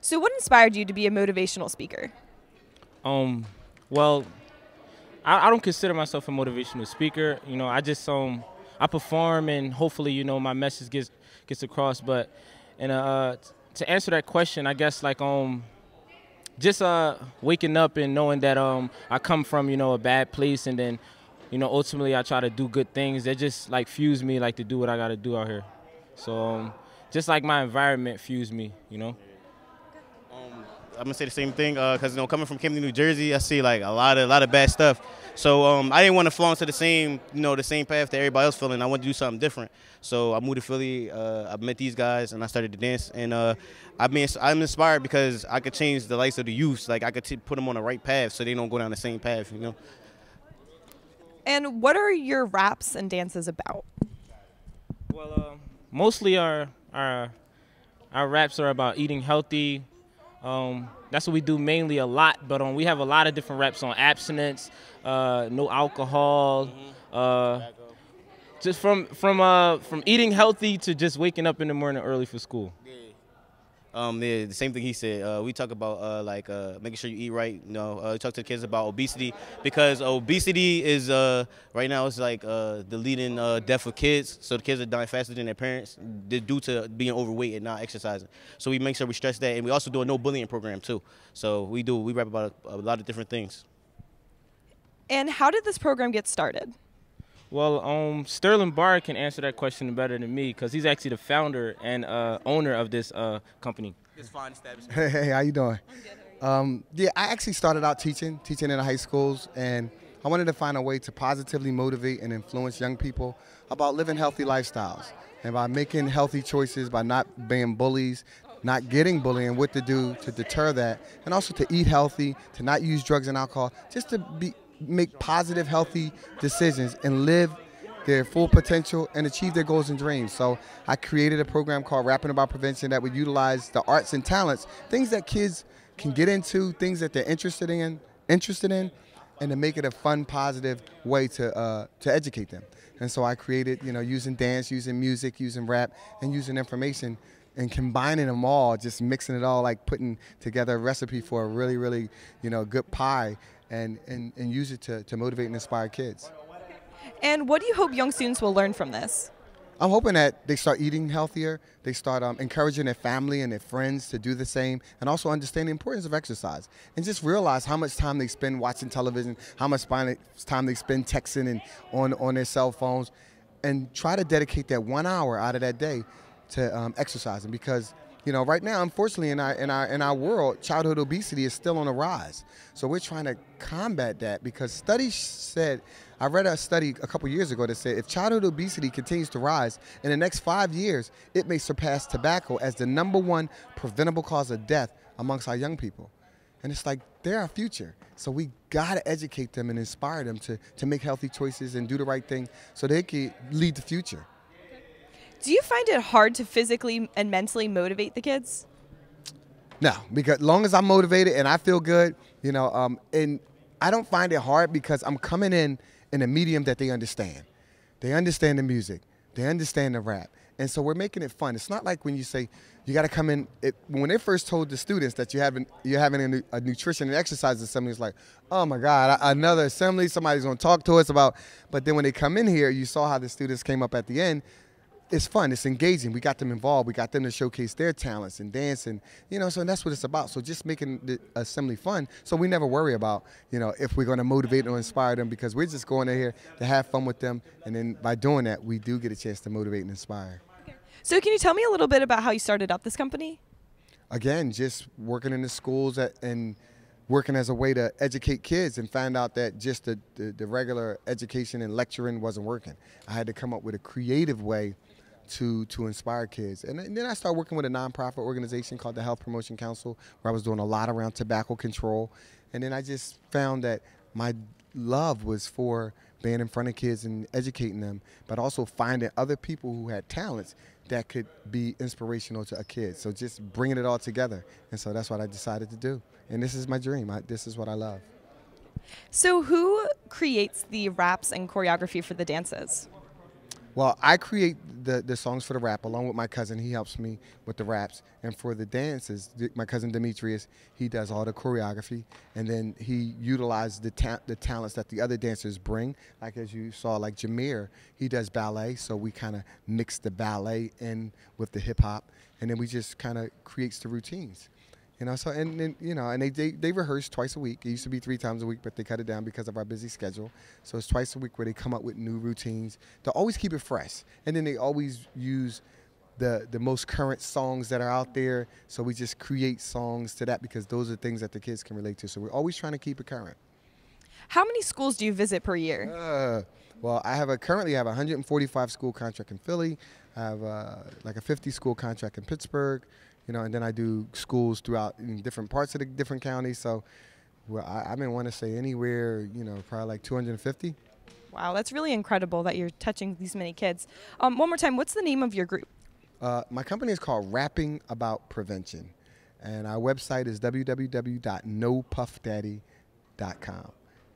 So what inspired you to be a motivational speaker? Um, well, I don't consider myself a motivational speaker. You know, I perform and hopefully my message gets across. But and to answer that question, I guess just waking up and knowing that I come from a bad place, and then ultimately I try to do good things. That just like fuse me like to do what I got to do out here. So just like my environment fuse me. I'm gonna say the same thing because coming from Camden, New Jersey, I see like a lot of bad stuff. So I didn't want to fall into the same path that everybody else feeling. I wanted to do something different. So I moved to Philly. I met these guys and I started to dance. And I'm inspired because I could change the lives of the youth. Like I could put them on the right path so they don't go down the same path. And what are your raps and dances about? Well, mostly our raps are about eating healthy. That's what we do mainly a lot, but we have a lot of different raps on abstinence, no alcohol, just from eating healthy to just waking up in the morning early for school. Yeah, the same thing he said. We talk about making sure you eat right. We talk to the kids about obesity because obesity is right now it's like the leading death of kids. So the kids are dying faster than their parents due to being overweight and not exercising. So we make sure we stress that, and we also do a no bullying program too. So we rap about a lot of different things. And how did this program get started? Well, Sterling Barr can answer that question better than me because he's actually the founder and owner of this company. This fine establishment. Hey, how you doing? Yeah, I actually started out teaching in the high schools, and I wanted to find a way to positively motivate and influence young people about living healthy lifestyles and by making healthy choices, by not being bullies, not getting bullied, and what to do to deter that, and also to eat healthy, to not use drugs and alcohol, just to make positive, healthy decisions and live their full potential and achieve their goals and dreams. So I created a program called Rapping About Prevention that would utilize the arts and talents, things that kids can get into, things that they're interested in, and to make it a fun, positive way to educate them. And so I created, using dance, using music, using rap, and using information, and combining them all, just mixing it all, like putting together a recipe for a really, really, good pie, and use it to motivate and inspire kids. And what do you hope young students will learn from this? I'm hoping that they start eating healthier, they start encouraging their family and their friends to do the same, and also understand the importance of exercise, and just realize how much time they spend watching television, how much time they spend texting and on their cell phones, and try to dedicate that 1 hour out of that day to exercising, because right now, unfortunately, in our world, childhood obesity is still on the rise. So we're trying to combat that, because studies said, I read a study a couple years ago that said if childhood obesity continues to rise, in the next 5 years, it may surpass tobacco as the #1 preventable cause of death amongst our young people. And it's like, they're our future. So we gotta educate them and inspire them to make healthy choices and do the right thing so they can lead the future. Do you find it hard to physically and mentally motivate the kids? No, because as long as I'm motivated and I feel good, and I don't find it hard because I'm coming in a medium that they understand. They understand the music. They understand the rap. And so we're making it fun. It's not like when you say you got to come in. When they first told the students that you're having a nutrition and exercise assembly, it's like, oh my God, another assembly. Somebody's going to talk to us about. But then when they come in here, you saw how the students came up at the end. It's fun. It's engaging. We got them involved. We got them to showcase their talents and dance, and so that's what it's about. So just making the assembly fun. So we never worry about if we're going to motivate or inspire them, because we're just going in here to have fun with them, and then by doing that, we do get a chance to motivate and inspire. Okay. So can you tell me a little bit about how you started up this company? Again, just working in the schools and working as a way to educate kids, and found out that just the regular education and lecturing wasn't working. I had to come up with a creative way to inspire kids. And then I started working with a nonprofit organization called the Health Promotion Council, where I was doing a lot around tobacco control. And then I just found that my love was for being in front of kids and educating them, but also finding other people who had talents that could be inspirational to a kid. So just bringing it all together. And so that's what I decided to do. And this is my dream. This is what I love. So who creates the raps and choreography for the dances? Well, I create the songs for the rap along with my cousin. He helps me with the raps. And for the dances, my cousin Demetrius, he does all the choreography. And then he utilizes the talents that the other dancers bring. Like as you saw, like Jameer, he does ballet. So we kind of mix the ballet in with the hip hop. And then we just kind of creates the routines. So and they rehearse twice a week. It used to be 3 times a week, but they cut it down because of our busy schedule. So it's twice a week where they come up with new routines to always keep it fresh. And then they always use the most current songs that are out there. So we just create songs to that because those are things that the kids can relate to. So we're always trying to keep it current. How many schools do you visit per year? Well, currently have a 145 school contract in Philly. I have like a 50 school contract in Pittsburgh. And then I do schools throughout in different parts of the different counties. So, well, I may want to say anywhere, probably like 250. Wow, that's really incredible that you're touching these many kids. One more time, what's the name of your group? My company is called Rapping About Prevention, and our website is www.nopuffdaddy.com.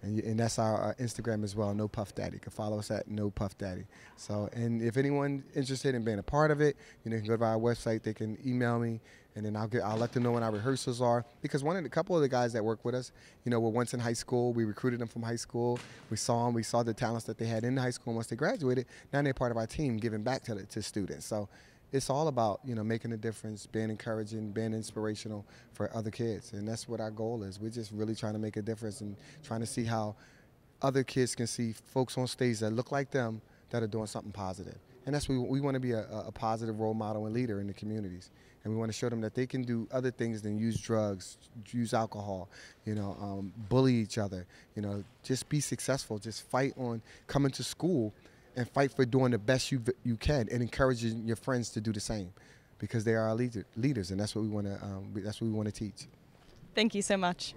And that's our Instagram as well, No Puff Daddy. You can follow us at No Puff Daddy. So, and if anyone interested in being a part of it, you can go to our website. They can email me, and then I'll let them know when our rehearsals are. Because a couple of the guys that work with us, were once in high school. We recruited them from high school. We saw them. We saw the talents that they had in high school. And once they graduated, now they're part of our team, giving back to students. So it's all about, making a difference, being encouraging, being inspirational for other kids. And that's what our goal is. We're just really trying to make a difference and trying to see how other kids can see folks on stage that look like them that are doing something positive. And that's what we want to be a positive role model and leader in the communities. And we want to show them that they can do other things than use drugs, use alcohol, bully each other, just be successful, just fight on coming to school and fight for doing the best you can, and encouraging your friends to do the same, because they are our leaders, and that's what we want to teach. Thank you so much.